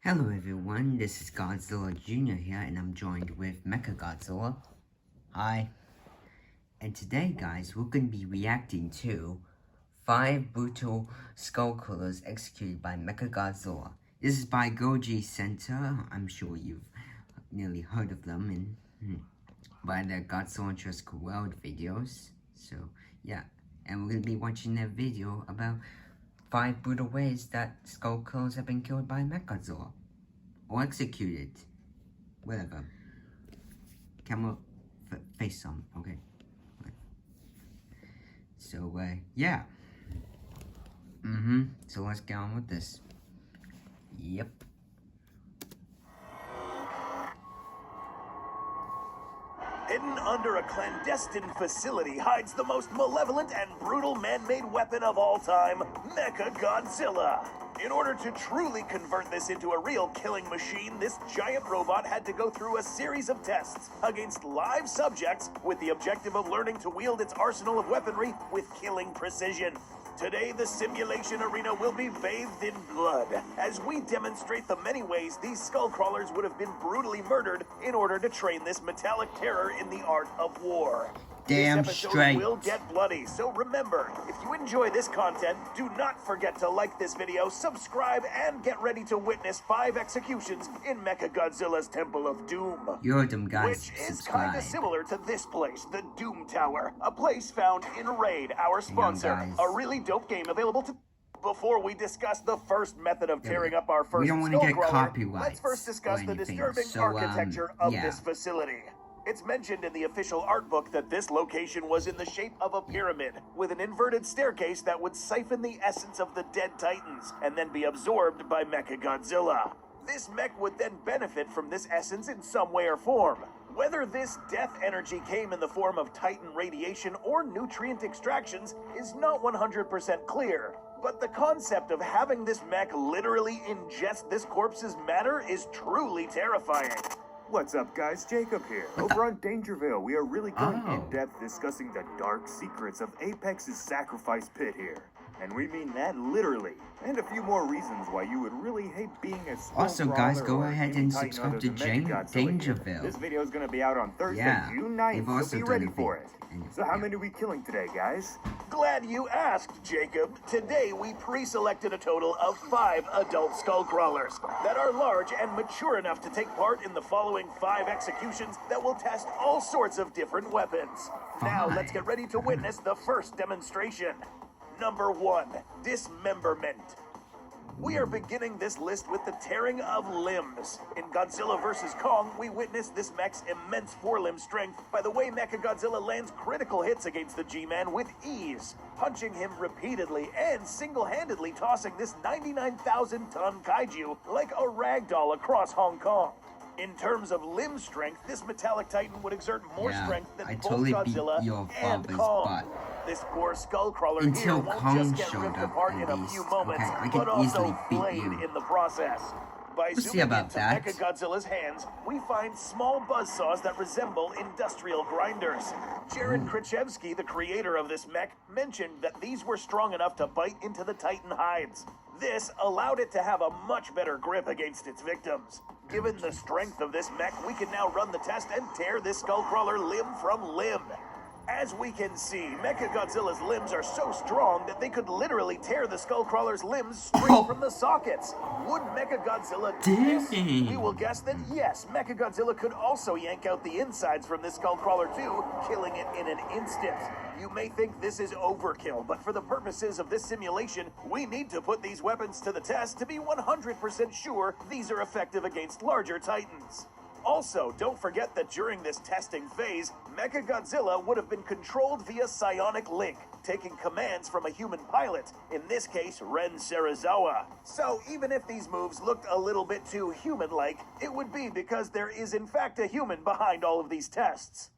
Hello everyone, this is Godzilla Jr. here and I'm joined with Mechagodzilla. Hi. And today guys, we're going to be reacting to 5 brutal skull killers executed by Mechagodzilla. This is by Goji Center. I'm sure you've nearly heard of them by their Godzilla Jurassic World videos. So yeah, and we're going to be watching their video about 5 brutal ways that skull killers have been killed by Mechagodzilla. Or executed. Whatever. Camera face on, okay. So, yeah. So let's get on with this. Yep. Hidden under a clandestine facility hides the most malevolent and brutal man-made weapon of all time, Mechagodzilla. In order to truly convert this into a real killing machine, this giant robot had to go through a series of tests against live subjects with the objective of learning to wield its arsenal of weaponry with killing precision. Today, the simulation arena will be bathed in blood as we demonstrate the many ways these skull crawlers would have been brutally murdered in order to train this metallic terror in the art of war. Damn this episode straight. will get bloody, so remember, if you enjoy this content, do not forget to like this video, subscribe, and get ready to witness 5 executions in Mechagodzilla's Temple of Doom. You heard them guys, Which is subscribe. kinda similar to this place, the Doom Tower, a place found in Raid, our sponsor. guys. A really dope game available to... Before we discuss the first method of tearing up our first We don't want to get skull crawler, copyrights let's first discuss or the anything. disturbing So, architecture of yeah. this facility. It's mentioned in the official art book that this location was in the shape of a pyramid, with an inverted staircase that would siphon the essence of the dead titans, and then be absorbed by Mechagodzilla. This mech would then benefit from this essence in some way or form. Whether this death energy came in the form of titan radiation or nutrient extractions is not 100% clear. But the concept of having this mech literally ingest this corpse's matter is truly terrifying. What's up, guys? Jacob here. Over on Dangerville, we are really going in-depth discussing the dark secrets of Apex's sacrifice pit here. And we mean that literally. And a few more reasons why you would really hate being a skull Also, guys, crawler go or ahead any and titan subscribe other to than Mechagodzilla here. Dangerville. This video is going to be out on Thursday, Yeah, June they've 9th, also so be done ready a for it. video. So how many are we killing today, guys? Glad you asked, Jacob. Today we pre-selected a total of 5 adult skull crawlers that are large and mature enough to take part in the following 5 executions that will test all sorts of different weapons. Now let's get ready to witness the first demonstration. Number 1, Dismemberment. We are beginning this list with the tearing of limbs. In Godzilla vs. Kong, we witnessed this mech's immense forelimb strength by the way Mechagodzilla lands critical hits against the G-Man with ease, punching him repeatedly and single-handedly tossing this 99,000-ton kaiju like a rag doll across Hong Kong. In terms of limb strength, this metallic titan would exert more strength than I both totally Godzilla beat your and father's Kong. butt. This poor skull crawler Until here won't Kong just get showed ripped up apart in in a these. few moments, Okay, I but can also easily beat flayed you. in the process. By We'll see zooming about into that. Mechagodzilla's hands, we find small buzzsaws that resemble industrial grinders. Jared Krichevsky, the creator of this mech, mentioned that these were strong enough to bite into the titan hides. This allowed it to have a much better grip against its victims. Given the strength of this mech, we can now run the test and tear this skullcrawler limb from limb. As we can see, Mechagodzilla's limbs are so strong that they could literally tear the skullcrawler's limbs straight from the sockets. Would Mechagodzilla do this? Dang. We will guess that yes, Mechagodzilla could also yank out the insides from this skullcrawler too, killing it in an instant. You may think this is overkill, but for the purposes of this simulation, we need to put these weapons to the test to be 100% sure these are effective against larger titans. Also, don't forget that during this testing phase, Mechagodzilla would have been controlled via psionic link, taking commands from a human pilot, in this case, Ren Serizawa. So even if these moves looked a little bit too human-like, it would be because there is in fact a human behind all of these tests.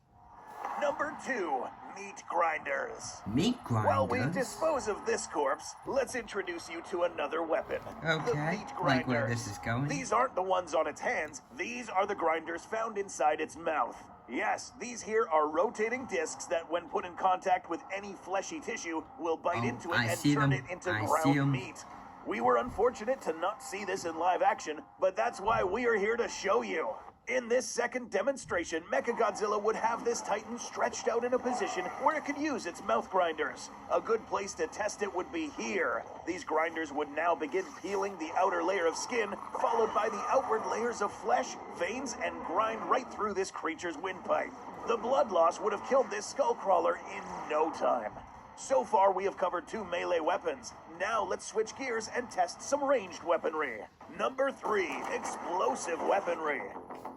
Number 2, meat grinders. Meat grinders? While we dispose of this corpse, let's introduce you to another weapon. Okay, The meat like where grinders. this is going. These aren't the ones on its hands. These are the grinders found inside its mouth. Yes, these here are rotating discs that when put in contact with any fleshy tissue will bite into it and turn it into ground meat. We were unfortunate to not see this in live action, but that's why we are here to show you. In this second demonstration, Mechagodzilla would have this Titan stretched out in a position where it could use its mouth grinders. A good place to test it would be here. These grinders would now begin peeling the outer layer of skin, followed by the outward layers of flesh, veins, and grind right through this creature's windpipe. The blood loss would have killed this skullcrawler in no time. So far, we have covered 2 melee weapons. Now let's switch gears and test some ranged weaponry. Number 3, explosive weaponry.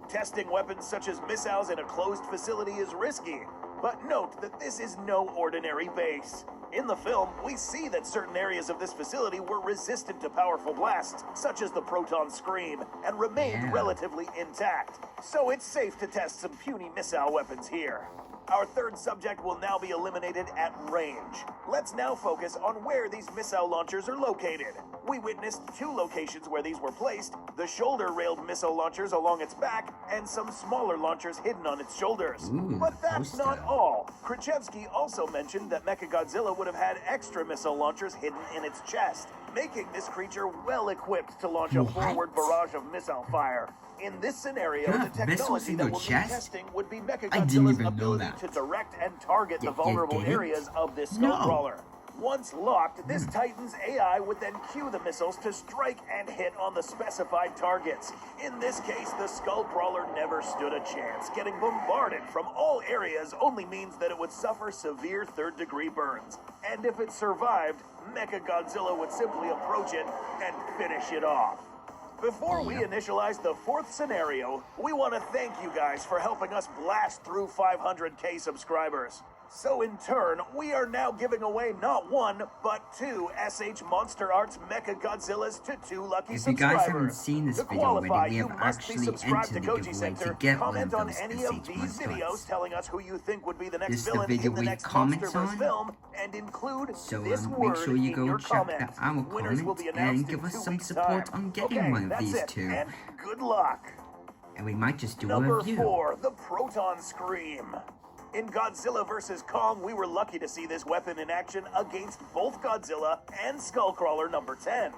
Testing weapons such as missiles in a closed facility is risky, but note that this is no ordinary base. In the film, we see that certain areas of this facility were resistant to powerful blasts, such as the proton scream, and remained relatively intact. So it's safe to test some puny missile weapons here. Our third subject will now be eliminated at range. Let's now focus on where these missile launchers are located. We witnessed 2 locations where these were placed, the shoulder-railed missile launchers along its back, and some smaller launchers hidden on its shoulders. But that's not all. Krzyzewski also mentioned that Mechagodzilla would have had extra missile launchers hidden in its chest, making this creature well-equipped to launch a forward barrage of missile fire. In this scenario, the technology that we'll be testing would be Mechagodzilla's ability to direct and target the vulnerable areas of this skullcrawler. Once locked, this Titan's AI would then cue the missiles to strike and hit on the specified targets. In this case, the skullcrawler never stood a chance. Getting bombarded from all areas only means that it would suffer severe third-degree burns. And if it survived, Mechagodzilla would simply approach it and finish it off. Before we initialize the 4th scenario, we want to thank you guys for helping us blast through 500K subscribers. So in turn, we are now giving away not 1, but 2 SH Monster Arts Mechagodzillas to 2 lucky subscribers. If you guys haven't seen this video already, we have actually entered the giveaway to get one of those SH Monster Arts. Telling us who you think would be the next This is the villain video in the we next comment Monsterverse on. film, and include So this make word sure you in go your check comment. our Winners will comment be announced and give in us 2 some weeks' support time. on getting Okay, one of that's these it, 2. and good luck. And we might just do a Number review. 4, the Proton Scream. In Godzilla vs. Kong, we were lucky to see this weapon in action against both Godzilla and Skullcrawler number 10.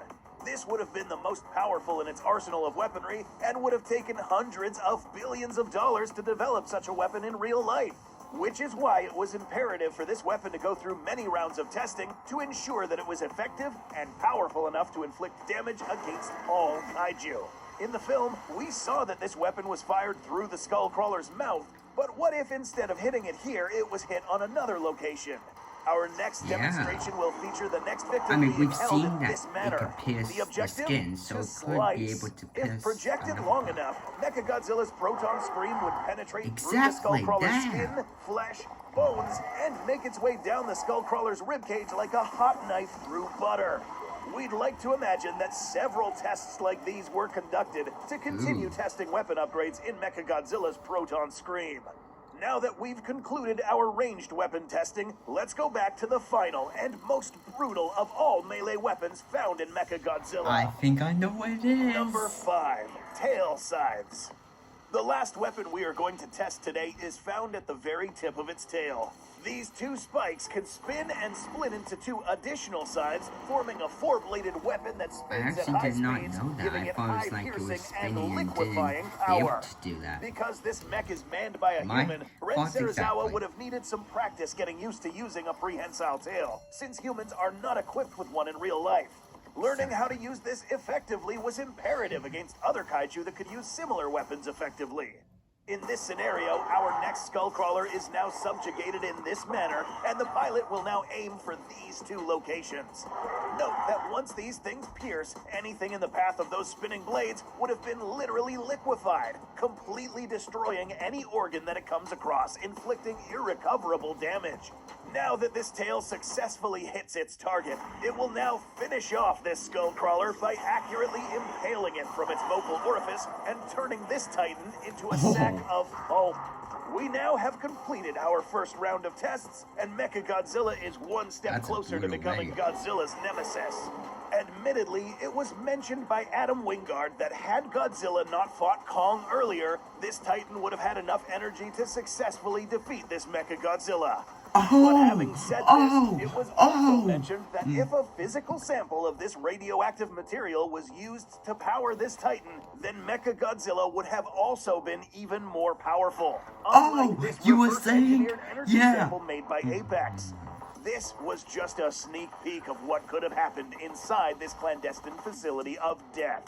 This would have been the most powerful in its arsenal of weaponry and would have taken hundreds of billions of dollars to develop such a weapon in real life. Which is why it was imperative for this weapon to go through many rounds of testing to ensure that it was effective and powerful enough to inflict damage against all kaiju. In the film, we saw that this weapon was fired through the Skullcrawler's mouth, but what if instead of hitting it here, it was hit on another location? Our next demonstration will feature the next victim being held in this manner. The objective? Skin, so to it slice. could be able to If pierce projected long enough, Mechagodzilla's proton scream would penetrate through the Exactly, Skullcrawler's damn. skin, flesh, bones, and make its way down the Skullcrawler's ribcage like a hot knife through butter. We'd like to imagine that several tests like these were conducted to continue testing weapon upgrades in Mechagodzilla's proton scream. Now that we've concluded our ranged weapon testing, let's go back to the final and most brutal of all melee weapons found in Mechagodzilla. I think I know what it is. Number 5, tail scythes. The last weapon we are going to test today is found at the very tip of its tail. These 2 spikes can spin and split into 2 additional sides, forming a 4-bladed weapon that spins at high speeds, giving it eye-piercing and liquefying power. Because this mech is manned by a human, Ren Serizawa would have needed some practice getting used to using a prehensile tail, since humans are not equipped with one in real life. Learning how to use this effectively was imperative against other kaiju that could use similar weapons effectively. In this scenario, our next Skullcrawler is now subjugated in this manner, and the pilot will now aim for these 2 locations. Note that once these things pierce, anything in the path of those spinning blades would have been literally liquefied, completely destroying any organ that it comes across, inflicting irrecoverable damage. Now that this tail successfully hits its target, it will now finish off this Skullcrawler by accurately impaling it from its vocal orifice and turning this Titan into a sack of pulp. We now have completed our first round of tests, and Mechagodzilla is one step closer to becoming Godzilla's nemesis. Admittedly, it was mentioned by Adam Wingard that had Godzilla not fought Kong earlier, this Titan would have had enough energy to successfully defeat this Mechagodzilla. But having said this, it was also mentioned that if a physical sample of this radioactive material was used to power this Titan, then Mechagodzilla would have also been even more powerful. Unlike this you were reverse saying? engineered energy Yeah. sample made by Apex. This was just a sneak peek of what could have happened inside this clandestine facility of death.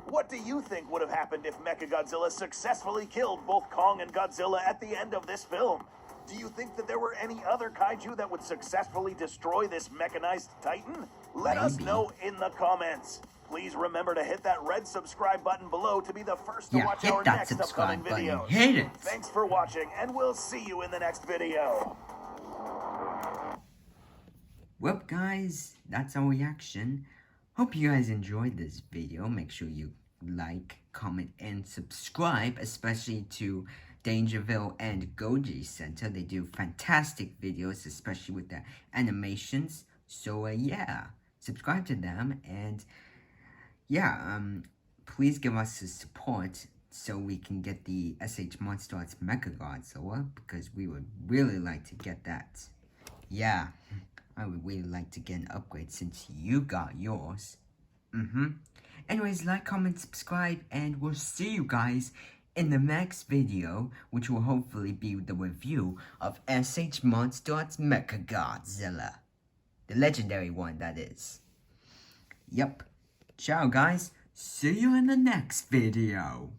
What do you think would have happened if Mechagodzilla successfully killed both Kong and Godzilla at the end of this film? Do you think that there were any other kaiju that would successfully destroy this mechanized Titan? Let us know in the comments. Please remember to hit that red subscribe button below to be the first to watch our next upcoming videos. Hit it. Thanks for watching, and we'll see you in the next video. Well, guys, that's our reaction. Hope you guys enjoyed this video. Make sure you like, comment, and subscribe, especially to Dangerville and Goji Center. They do fantastic videos, especially with their animations. So, yeah, subscribe to them. And, yeah, please give us the support so we can get the SH Monsters Mechagodzilla, because we would really like to get that. Yeah, I would really like to get an upgrade since you got yours. Anyways, like, comment, subscribe, and we'll see you guys in the next video, which will hopefully be the review of SH Monsters Mechagodzilla. The legendary one, that is. Yep. Ciao, guys. See you in the next video.